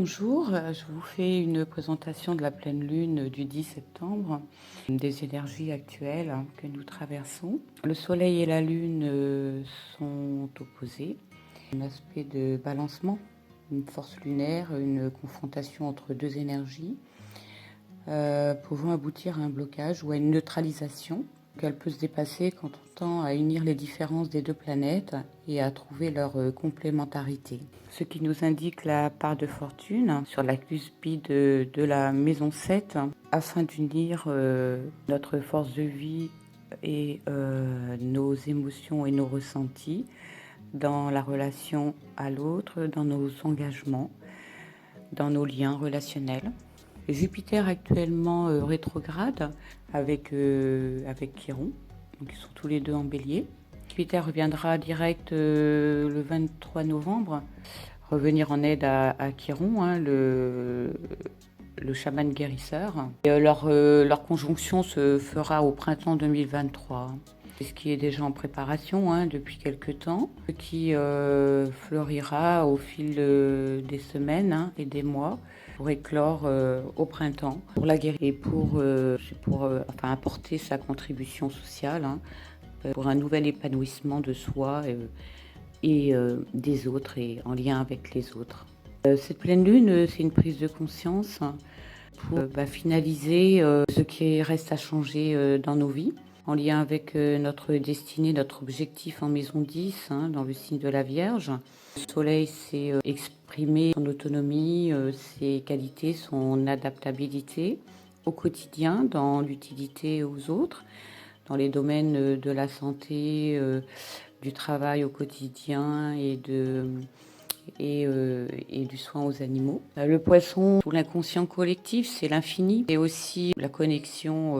Bonjour, je vous fais une présentation de la pleine lune du 10 septembre, des énergies actuelles que nous traversons. Le soleil et la lune sont opposés, un aspect de balancement, une force lunaire, une confrontation entre deux énergies, pouvant aboutir à un blocage ou à une neutralisation. Elle peut se dépasser quand on tend à unir les différences des deux planètes et à trouver leur complémentarité. Ce qui nous indique la part de fortune sur la cuspide de la maison 7 afin d'unir notre force de vie et nos émotions et nos ressentis dans la relation à l'autre, dans nos engagements, dans nos liens relationnels. Jupiter actuellement rétrograde avec Chiron, donc ils sont tous les deux en bélier. Jupiter reviendra direct le 23 novembre, revenir en aide à Chiron, le chaman guérisseur. Et, leur conjonction se fera au printemps 2023. C'est ce qui est déjà en préparation depuis quelques temps, ce qui fleurira au fil des semaines et des mois pour éclore au printemps, pour la guérir et pour apporter sa contribution sociale pour un nouvel épanouissement de soi et des autres et en lien avec les autres. Cette pleine lune, c'est une prise de conscience pour finaliser ce qui reste à changer dans nos vies, en lien avec notre destinée, notre objectif en maison 10, dans le signe de la Vierge. Le soleil, c'est exprimer son autonomie, ses qualités, son adaptabilité au quotidien, dans l'utilité aux autres, dans les domaines de la santé, du travail au quotidien et du soin aux animaux. Le poisson, ou l'inconscient collectif, c'est l'infini et aussi la connexion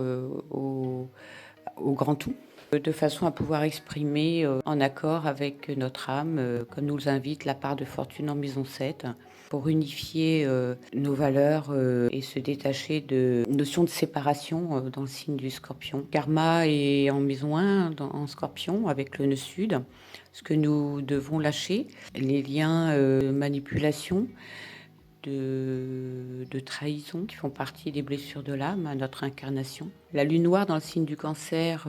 au grand tout, de façon à pouvoir exprimer en accord avec notre âme, comme nous l'invite la part de fortune en maison 7, pour unifier nos valeurs et se détacher de notions de séparation dans le signe du Scorpion. Karma est en maison 1, en Scorpion, avec le nœud sud. Ce que nous devons lâcher, les liens de manipulation, de trahison qui font partie des blessures de l'âme, à notre incarnation. La lune noire dans le signe du Cancer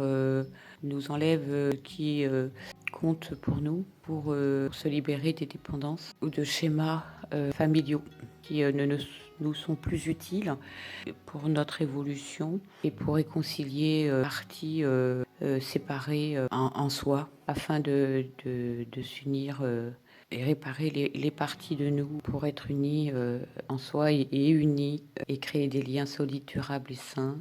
nous enlève ce qui compte pour nous, pour se libérer des dépendances ou de schémas familiaux qui nous sont plus utiles pour notre évolution et pour réconcilier parties séparées en soi afin de s'unir et réparer les parties de nous pour être unis en soi et unis et créer des liens solides, durables et sains,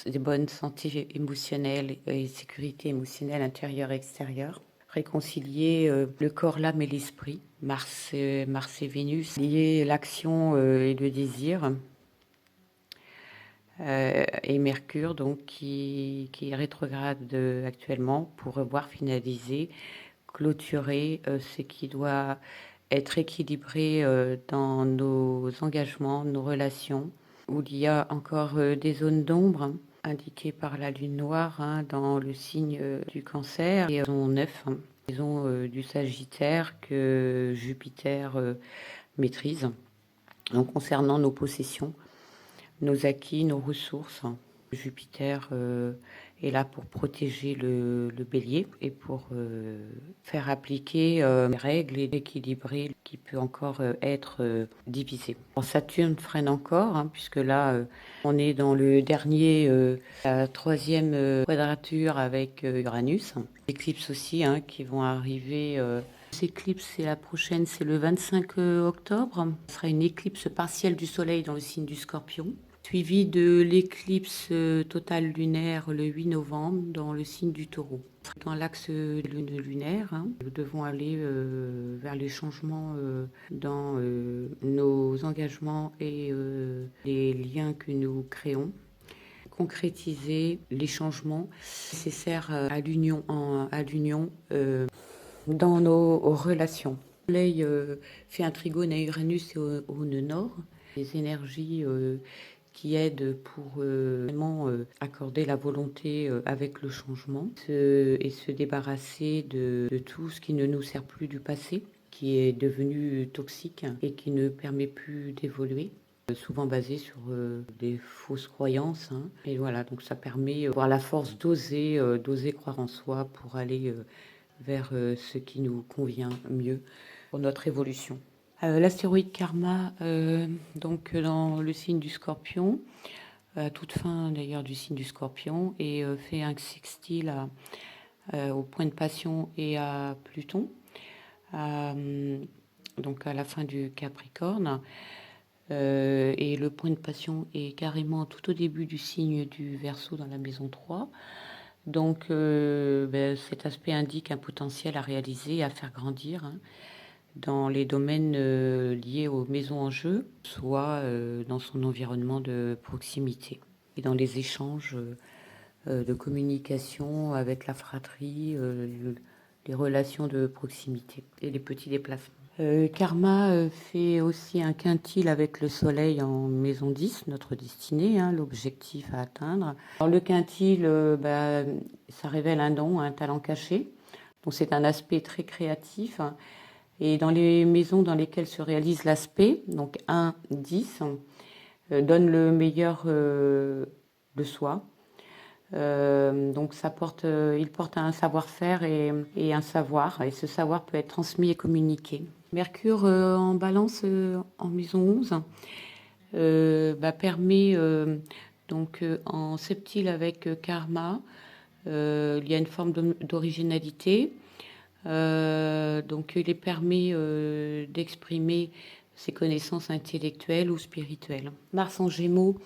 des bonnes santé émotionnelle et sécurité émotionnelle intérieure et extérieure. Réconcilier le corps, l'âme et l'esprit, Mars et Vénus, lier l'action et le désir, et Mercure donc qui est rétrograde actuellement pour revoir finaliser, clôturer ce qui doit être équilibré dans nos engagements, nos relations, où il y a encore des zones d'ombre indiquées par la lune noire dans le signe du Cancer et maison 9, maison du Sagittaire que Jupiter maîtrise. Donc concernant nos possessions, nos acquis, nos ressources, Jupiter est là pour protéger le bélier et pour faire appliquer les règles et équilibrer qui peut encore être divisé. Saturne freine encore, puisque là, on est dans le dernier, la troisième quadrature avec Uranus. Éclipses aussi qui vont arriver. L'éclipse, c'est la prochaine, c'est le 25 octobre. Ce sera une éclipse partielle du Soleil dans le signe du Scorpion, suivi de l'éclipse totale lunaire le 8 novembre dans le signe du Taureau. Dans l'axe lunaire, nous devons aller vers les changements dans nos engagements et les liens que nous créons. Concrétiser les changements nécessaires à l'union dans nos relations. Le Soleil fait un trigone à Uranus et au nœud nord. Les énergies qui aident pour vraiment accorder la volonté avec le changement et se débarrasser de tout ce qui ne nous sert plus du passé, qui est devenu toxique et qui ne permet plus d'évoluer, souvent basé sur des fausses croyances, hein. Et voilà, donc ça permet d'avoir la force d'oser croire en soi pour aller vers ce qui nous convient mieux pour notre évolution. L'astéroïde Karma, donc dans le signe du Scorpion, à toute fin d'ailleurs du signe du Scorpion, et fait un sextile au point de passion et à Pluton, donc à la fin du Capricorne. Et le point de passion est carrément tout au début du signe du Verseau dans la maison 3. Donc cet aspect indique un potentiel à réaliser, à faire grandir, hein, dans les domaines liés aux maisons en jeu, soit dans son environnement de proximité et dans les échanges de communication avec la fratrie, les relations de proximité et les petits déplacements. Karma fait aussi un quintile avec le soleil en maison 10, notre destinée, hein, l'objectif à atteindre. Alors, le quintile, ça révèle un don, un talent caché. Donc c'est un aspect très créatif, hein. Et dans les maisons dans lesquelles se réalise l'aspect, donc 1, 10, donne le meilleur de soi. Donc il porte un savoir-faire et un savoir, et ce savoir peut être transmis et communiqué. Mercure en balance en maison 11 permet, donc en septile avec karma, il y a une forme d'originalité. Donc il permet d'exprimer ses connaissances intellectuelles ou spirituelles. Mars en Gémeaux,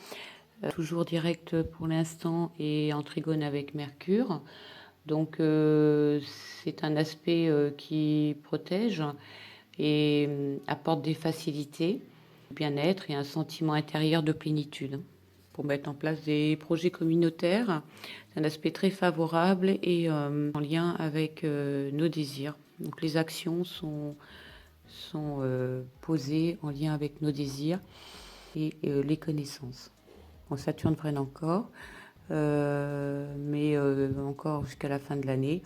toujours direct pour l'instant et en trigone avec Mercure. Donc c'est un aspect qui protège et apporte des facilités, bien-être et un sentiment intérieur de plénitude. Pour mettre en place des projets communautaires, c'est un aspect très favorable et en lien avec nos désirs. Donc les actions sont posées en lien avec nos désirs et les connaissances. Bon, Saturne freine encore, mais encore jusqu'à la fin de l'année.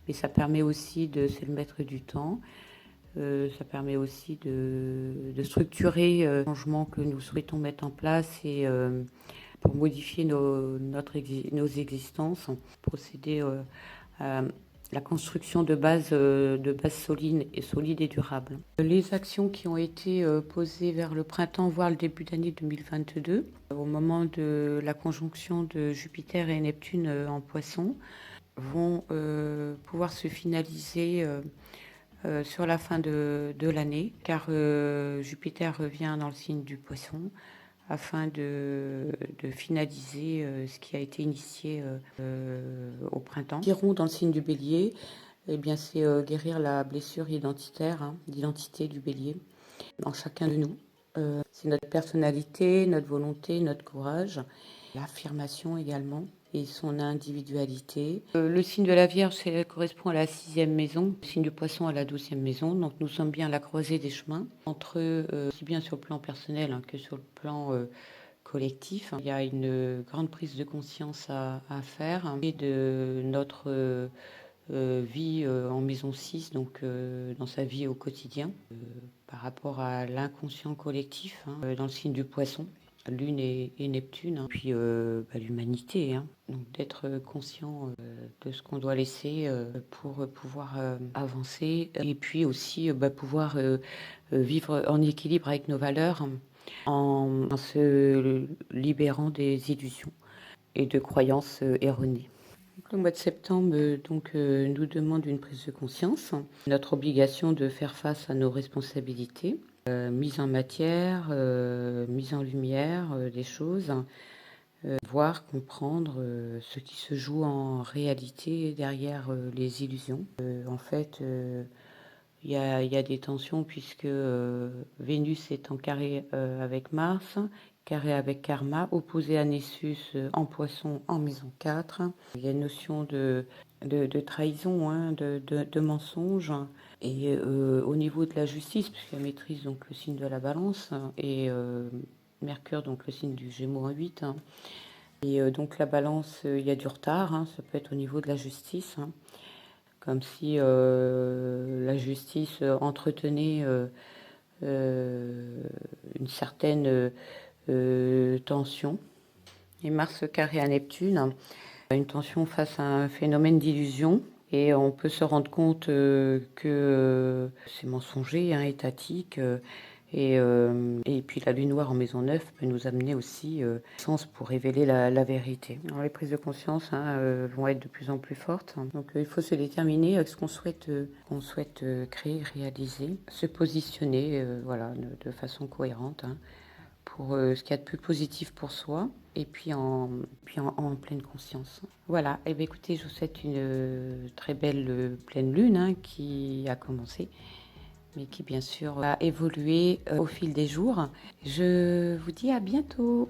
Mais ça permet aussi c'est le maître du temps. Ça permet aussi de structurer les changements que nous souhaitons mettre en place et pour modifier nos existences, procéder à la construction de bases solides et durables. Les actions qui ont été posées vers le printemps, voire le début d'année 2022, au moment de la conjonction de Jupiter et Neptune en Poisson, vont pouvoir se finaliser sur la fin de l'année, car Jupiter revient dans le signe du Poisson afin de finaliser ce qui a été initié au printemps. Chiron dans le signe du Bélier, eh bien, c'est guérir la blessure identitaire, hein, d'identité du Bélier en chacun de nous. C'est notre personnalité, notre volonté, notre courage, l'affirmation également et son individualité. Le signe de la Vierge correspond à la 6e maison, le signe du Poisson à la 12e maison. Donc nous sommes bien à la croisée des chemins, entre aussi bien sur le plan personnel, hein, que sur le plan collectif. Il y a une grande prise de conscience à faire, hein, et de notre vie en maison 6, donc dans sa vie au quotidien, par rapport à l'inconscient collectif, hein, dans le signe du Poisson. Lune et Neptune, hein. Puis l'humanité, hein. Donc d'être conscient de ce qu'on doit laisser pour pouvoir avancer et puis aussi pouvoir vivre en équilibre avec nos valeurs, hein, en se libérant des illusions et de croyances erronées. Le mois de septembre nous demande une prise de conscience, notre obligation de faire face à nos responsabilités, mise en matière, mise en lumière des choses, voir, comprendre ce qui se joue en réalité derrière les illusions. En fait, il y a des tensions puisque Vénus est en carré avec Mars, carré avec Karma, opposé à Nessus en Poisson en maison 4. Il y a une notion de trahison, hein, de mensonge. Et au niveau de la justice, puisqu'elle maîtrise donc le signe de la Balance, hein, et Mercure, donc le signe du Gémeaux en 8. Hein. Et donc la Balance, il y a du retard, hein, ça peut être au niveau de la justice. Hein. Comme si la justice entretenait une certaine tension. Et Mars carré à Neptune, une tension face à un phénomène d'illusion. Et on peut se rendre compte que c'est mensonger, hein, étatique. Et puis la lune noire en maison 9 peut nous amener aussi sens pour révéler la vérité. Alors, les prises de conscience, hein, vont être de plus en plus fortes. Donc il faut se déterminer avec ce qu'on souhaite, créer, réaliser, se positionner voilà, de façon cohérente, hein, pour ce qu'il y a de plus positif pour soi et puis en pleine conscience. Voilà, et bien écoutez, je vous souhaite une très belle pleine lune, hein, qui a commencé, mais qui bien sûr va évoluer au fil des jours. Je vous dis à bientôt.